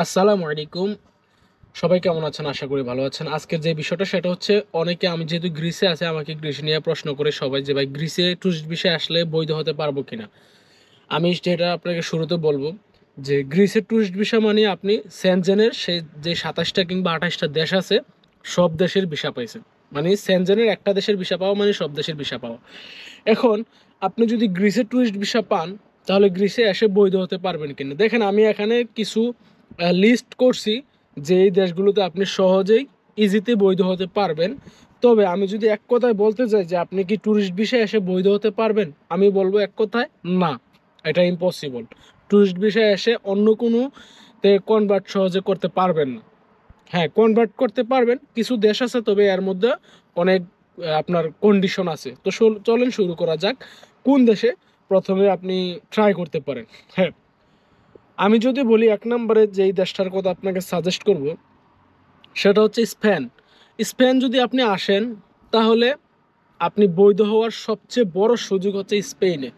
আসসালামু আলাইকুম। সবাই কেমন আছেন? আশা করি ভালো আছেন। আজকের যে বিষয়টা সেটা হচ্ছে, অনেকে আমি যেহেতু গ্রিসে আছে আমাকে গ্রিস নিয়ে প্রশ্ন করে সবাই যে ভাই গ্রিসে টুরিস্ট ভিসা আসলে বৈধ হতে পারবো কিনা। আমি যেটা আপনাকে শুরুতে বলবো যে গ্রিসের টুরিস্ট ভিসা মানে আপনি সেনজেনের সে যে 27টা কিংবা 28টা দেশ আছে সব দেশের ভিসা পাইছেন। মানে সেনজেনের একটা দেশের ভিসা পাওয়া মানে সব দেশের ভিসা পাওয়া। এখন আপনি যদি গ্রিসের টুরিস্ট ভিসা পান তাহলে গ্রিসে এসে বৈধ হতে পারবেন কিনা। দেখেন আমি এখানে কিছু লিস্ট করছি যে এই দেশগুলোতে আপনি সহজেই ইজিতে বৈধ হতে পারবেন। তবে আমি যদি এক কথায় বলতে চাই যে আপনি কি ট্যুরিস্ট ভিসায় এসে বৈধ হতে পারবেন, আমি বলবো এক কথায় না, এটা ইম্পসিবল। ট্যুরিস্ট ভিসায় এসে অন্য কোনো তে কনভার্ট সহজে করতে পারবেন না। হ্যাঁ, কনভার্ট করতে পারবেন, কিছু দেশ আছে, তবে এর মধ্যে অনেক আপনার কন্ডিশন আছে। তো চলেন শুরু করা যাক কোন দেশে প্রথমে আপনি ট্রাই করতে পারেন। হ্যাঁ, আমি যদি বলি এক নম্বরে যেই দেশটার কথা আপনাকে সাজেস্ট করব সেটা হচ্ছে স্পেন। স্পেন যদি আপনি আসেন তাহলে আপনি বৈধ হওয়ার সবচেয়ে বড় সুযোগ হচ্ছে স্পেনে।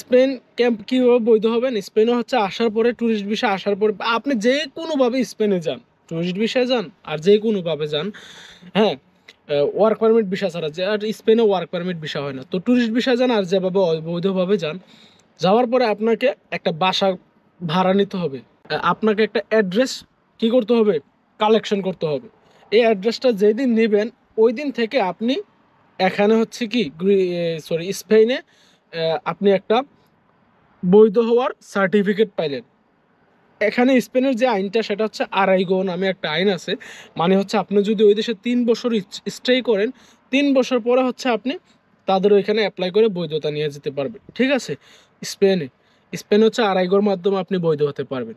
স্পেন ক্যাম্প কীভাবে বৈধ হবেন, স্পেনে হচ্ছে আসার পরে ট্যুরিস্ট ভিসা আসার পরে আপনি যে কোনোভাবে স্পেনে যান, ট্যুরিস্ট ভিসায় যান আর যে কোনোভাবে যান। হ্যাঁ, ওয়ার্ক পারমিট ভিসা ছাড়া যে, আর স্পেনে ওয়ার্ক পারমিট ভিসা হয় না, তো ট্যুরিস্ট ভিসা যান আর যেভাবে অবৈধভাবে যান। যাওয়ার পরে আপনাকে একটা বাসা ভাড়া নিতে হবে। আপনাকে একটা অ্যাড্রেস কি করতে হবে, কালেকশন করতে হবে। এই অ্যাড্রেসটা যেদিন নেবেন ওই দিন থেকে আপনি এখানে হচ্ছে কি স্পেনে আপনি একটা বৈধ হওয়ার সার্টিফিকেট পাইলেন। এখানে স্পেনের যে আইনটা সেটা হচ্ছে আরাইগো নামে একটা আইন আছে। মানে হচ্ছে আপনি যদি ওই দেশে 3 বছর স্টে করেন, 3 বছর পরে হচ্ছে আপনি তাদের ওইখানে অ্যাপ্লাই করে বৈধতা নিয়ে যেতে পারবেন। ঠিক আছে, স্পেনে স্পেন হচ্ছে আরাইগোর মাধ্যমে আপনি বৈধ হতে পারবেন।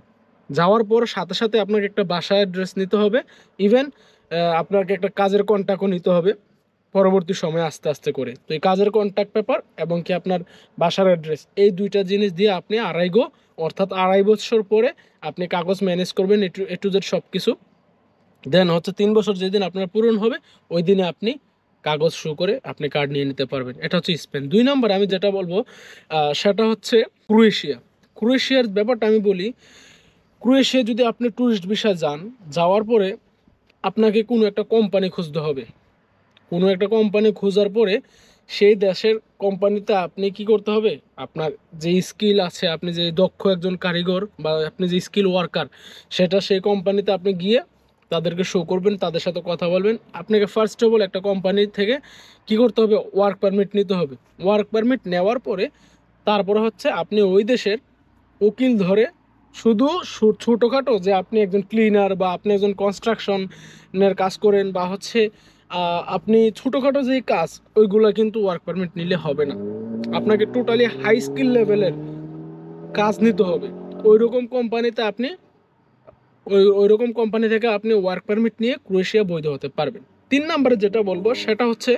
যাওয়ার পর সাথে সাথে আপনাকে একটা বাসা অ্যাড্রেস নিতে হবে। ইভেন আপনাকে একটা কাজের কন্ট্যাক্টও নিতে হবে পরবর্তী সময়ে আস্তে আস্তে করে। তো এই কাজের কন্ট্যাক্ট পেপার এবং কি আপনার বাসার অ্যাড্রেস, এই দুইটা জিনিস দিয়ে আপনি আড়াইগো, অর্থাৎ 2.5 বছর পরে আপনি কাগজ ম্যানেজ করবেন এ টু জেড সব কিছু। দেন হচ্ছে 3 বছর যেদিন আপনার পূরণ হবে ওই দিনে আপনি কাগজ শো করে আপনি কার্ড নিয়ে নিতে পারবেন। এটা হচ্ছে স্পেন। 2 নম্বর আমি যেটা বলবো সেটা হচ্ছে ক্রোয়েশিয়া। ক্রোয়েশিয়ার ব্যাপারটা আমি বলি, ক্রোয়েশিয়া যদি আপনি ট্যুরিস্ট ভিসা যান, যাওয়ার পরে আপনাকে কোনো একটা কোম্পানি খুঁজতে হবে। কোনো একটা কোম্পানি খোঁজার পরে সেই দেশের কোম্পানিতে আপনি কি করতে হবে, আপনার যে স্কিল আছে, আপনি যে দক্ষ একজন কারিগর বা আপনি যে স্কিল ওয়ার্কার, সেটা সেই কোম্পানিতে আপনি গিয়ে তাদেরকে শো করবেন, তাদের সাথে কথা বলবেন। আপনাকে ফার্স্ট অফ অল একটা কোম্পানি থেকে কি করতে হবে, ওয়ার্ক পারমিট নিতে হবে। ওয়ার্ক পারমিট নেওয়ার পরে তারপরে হচ্ছে আপনি ওই দেশের উকিল ধরে শুধু ছোটোখাটো যে আপনি একজন ক্লিনার বা আপনি একজন কনস্ট্রাকশনের কাজ করেন বা হচ্ছে আপনি ছোটোখাটো যেই কাজ, ওইগুলো কিন্তু ওয়ার্ক পারমিট নিলে হবে না। আপনাকে টোটালি হাই স্কিল লেভেলের কাজ নিতে হবে। ওই রকম কোম্পানিতে আপনি ওই রকম কোম্পানি থেকে আপনি ওয়ার্ক পারমিট নিয়ে ক্রোয়েশিয়া বৈধ হতে পারবেন। 3 নম্বরে যেটা বলবো সেটা হচ্ছে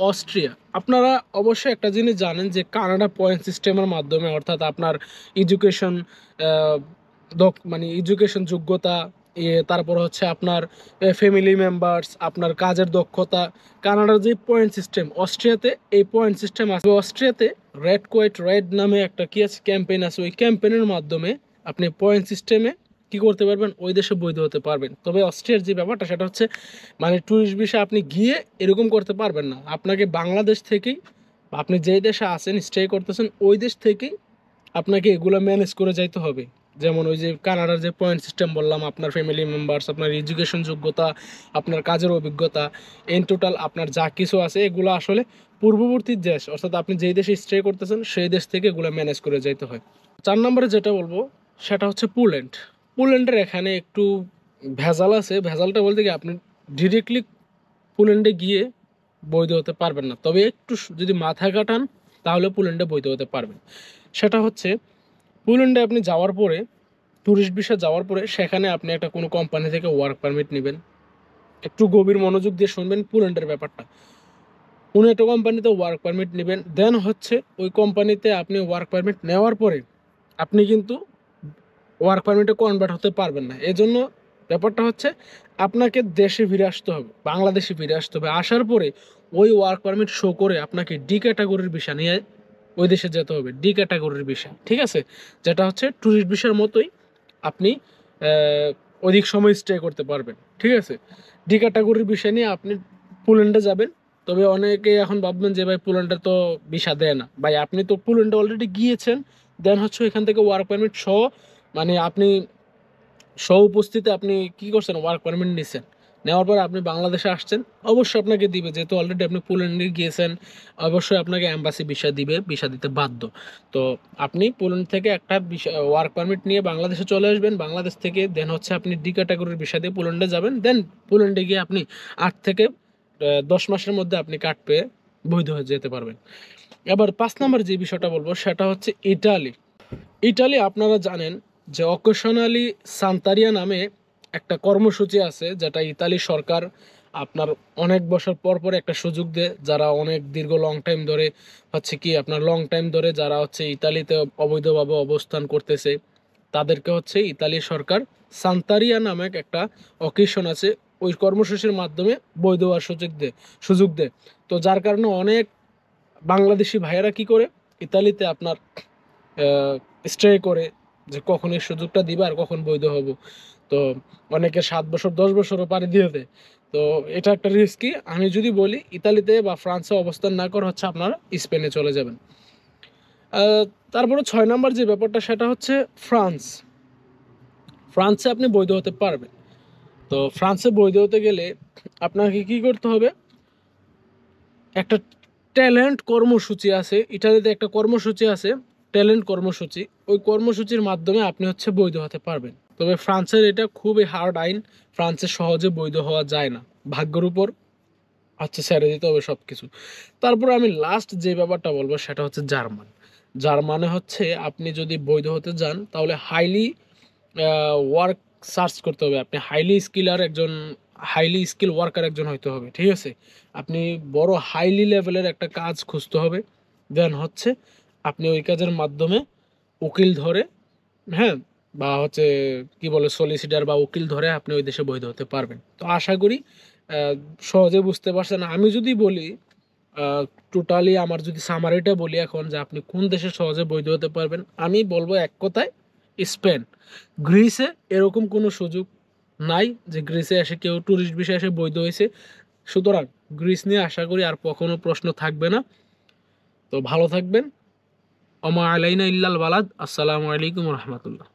অস্ট্রিয়া। আপনারা অবশ্যই একটা জিনিস জানেন যে কানাডা পয়েন্ট সিস্টেমের মাধ্যমে, অর্থাৎ আপনার এডুকেশন মানে এডুকেশন যোগ্যতা, তারপর হচ্ছে আপনার ফ্যামিলি মেম্বার্স, আপনার কাজের দক্ষতা, কানাডার যে পয়েন্ট সিস্টেম, অস্ট্রিয়াতে এই পয়েন্ট সিস্টেম আছে। অস্ট্রিয়াতে রেড কোয়েট রেড নামে একটা কি আছে ক্যাম্পেইন আছে, ওই ক্যাম্পেইনের মাধ্যমে আপনি পয়েন্ট সিস্টেমে কি করতে পারবেন, ওই দেশে বৈধ হতে পারবেন। তবে অস্ট্রিয়ার যে ব্যাপারটা সেটা হচ্ছে মানে ট্যুরিস্ট ভিসা আপনি গিয়ে এরকম করতে পারবেন না। আপনাকে বাংলাদেশ থেকেই, আপনি যেই দেশে আছেন স্টে করতেছেন ওই দেশ থেকেই আপনাকে এগুলো ম্যানেজ করে যাইতে হবে। যেমন ওই যে কানাডার যে পয়েন্ট সিস্টেম বললাম, আপনার ফ্যামিলি মেম্বার্স, আপনার এডুকেশন যোগ্যতা, আপনার কাজের অভিজ্ঞতা, ইন টোটাল আপনার যা কিছু আছে এগুলো আসলে পূর্ববর্তী দেশ, অর্থাৎ আপনি যেই দেশে স্টে করতেছেন সেই দেশ থেকে এগুলো ম্যানেজ করে যাইতে হয়। 4 নম্বরে যেটা বলবো সেটা হচ্ছে পোল্যান্ড। পোল্যান্ডের এখানে একটু ভেজাল আছে। ভেজালটা বলতে কি, আপনি ডিরেক্টলি পোল্যান্ডে গিয়ে বৈধ হতে পারবেন না, তবে একটু যদি মাথা কাটান তাহলে পোল্যান্ডে বৈধ হতে পারবেন। সেটা হচ্ছে পোল্যান্ডে আপনি যাওয়ার পরে, ট্যুরিস্ট ভিসা যাওয়ার পরে সেখানে আপনি একটা কোনো কোম্পানি থেকে ওয়ার্ক পারমিট নেবেন। একটু গভীর মনোযোগ দিয়ে শুনবেন পোল্যান্ডের ব্যাপারটা। কোনো একটা কোম্পানিতে ওয়ার্ক পারমিট নেবেন, দেন হচ্ছে ওই কোম্পানিতে আপনি ওয়ার্ক পারমিট নেওয়ার পরে আপনি কিন্তু ওয়ার্ক পারমিটে কনভার্ট হতে পারবেন না। এজন্য ব্যাপারটা হচ্ছে আপনাকে দেশে ফিরে আসতে হবে, বাংলাদেশে ফিরে আসতে হবে। আসার পরে ওই ওয়ার্ক পারমিট শো করে আপনাকে ডি ক্যাটাগরির ভিসা নিয়ে ওই দেশে যেতে হবে, ডি ক্যাটাগরির ভিসা। ঠিক আছে, যেটা হচ্ছে ট্যুরিস্ট ভিসার মতোই আপনি অধিক সময় স্টে করতে পারবেন। ঠিক আছে, ডি ক্যাটাগরির বিষয় নিয়ে আপনি পোল্যান্ডে যাবেন। তবে অনেকে এখন ভাববেন যে ভাই পোল্যান্ডে তো ভিসা দেয় না। ভাই আপনি তো পোল্যান্ডে অলরেডি গিয়েছেন, দেন হচ্ছে এখান থেকে ওয়ার্ক পারমিট সহ, মানে আপনি উপস্থিতি আপনি কি করছেন, ওয়ার্ক পারমিট নিছেন, নেওয়ার পর আপনি বাংলাদেশে আসছেন, অবশ্যই আপনাকে দিবে, যেহেতু অলরেডি আপনি পোল্যান্ডে গিয়েছেন, অবশ্যই আপনাকে এম্বাসি ভিসা দিবে, ভিসা দিতে বাধ্য। তো আপনি পোল্যান্ড থেকে একটা ওয়ার্ক পারমিট নিয়ে বাংলাদেশে চলে আসবেন, বাংলাদেশ থেকে দেন হচ্ছে আপনি ডি ক্যাটাগরির ভিসা দিয়ে পোল্যান্ডে যাবেন, দেন পোল্যান্ডে গিয়ে আপনি 8 থেকে 10 মাসের মধ্যে আপনি কার্ড পেয়ে বৈধ হয়ে যেতে পারবেন। এবার 5 নম্বর যে বিষয়টা বলবো সেটা হচ্ছে ইটালি। ইটালি আপনারা জানেন যে অকেশনালি সান্তারিয়া নামে একটা কর্মসূচি আছে, যেটা ইতালি সরকার আপনার অনেক বছর পর পর একটা সুযোগ দেয়, যারা অনেক দীর্ঘ লং টাইম ধরে হচ্ছে কি আপনার লং টাইম ধরে যারা হচ্ছে ইতালিতে অবৈধভাবে অবস্থান করতেছে, তাদেরকে হচ্ছে ইতালি সরকার সান্তারিয়া নামক একটা অকেশন আছে, ওই কর্মসূচির মাধ্যমে বৈধ হওয়ার সুযোগ দেয়। তো যার কারণে অনেক বাংলাদেশি ভাইয়েরা কি করে ইতালিতে আপনার স্টে করে, যে কখন এই সুযোগটা দিবে আর কখন বৈধ হব। তো অনেকে 7 বছর 10 বছরও পাড়ি দিয়ে দেয়। তো এটা একটা রিস্কি। আমি যদি বলি ইতালিতে বা ফ্রান্সে অবস্থান না করে হচ্ছে আপনারা স্পেনে চলে যাবেন। তারপরে 6 নম্বর যে ব্যাপারটা সেটা হচ্ছে ফ্রান্স। ফ্রান্সে আপনি বৈধ হতে পারবেন। তো ফ্রান্সে বৈধ হতে গেলে আপনাকে কি করতে হবে, একটা ট্যালেন্ট কর্মসূচি আছে ইটালিতে, একটা কর্মসূচি আছে ট্যালেন্ট কর্মসূচি, ওই কর্মসূচির মাধ্যমে আপনি হচ্ছে বৈধ হতে পারবেন। তবে ফ্রান্সের এটা খুবই হার্ড আইন, ফ্রান্সে সহজে বৈধ হওয়া যায় না, ভাগ্যের উপর হচ্ছে ছেড়ে দিতে হবে সব কিছু। তারপর আমি লাস্ট যে ব্যাপারটা বলবো সেটা হচ্ছে জার্মান। জার্মানে হচ্ছে আপনি যদি বৈধ হতে যান তাহলে হাইলি ওয়ার্ক সার্চ করতে হবে, আপনি হাইলি স্কিল ওয়ার্কার একজন হইতে হবে। ঠিক আছে, আপনি বড় হাইলি লেভেলের একটা কাজ খুঁজতে হবে, দেন হচ্ছে আপনি ওই কাজের মাধ্যমে উকিল ধরে, হ্যাঁ, বা হচ্ছে কি বলে সলিসিটার বা উকিল ধরে আপনি ওই দেশে বৈধ হতে পারবেন। তো আশা করি আহ, সহজে বুঝতে পারছেন। আমি যদি বলি টোটালি আমার যদি সামারিটা বলি এখন, যে আপনি কোন দেশে সহজে বৈধ হতে পারবেন, আমি বলবো এক কথায় স্পেন। গ্রিসে এরকম কোনো সুযোগ নাই যে গ্রিসে এসে কেউ ট্যুরিস্ট ভিসায় এসে বৈধ হয়েছে। সুতরাং গ্রিস নিয়ে আশা করি আর কখনো প্রশ্ন থাকবে না। তো ভালো থাকবেন। ওমা আলাইনা ইল্লাল বালাদ। আসসালামু আলাইকুম রহমতুল্লাহ।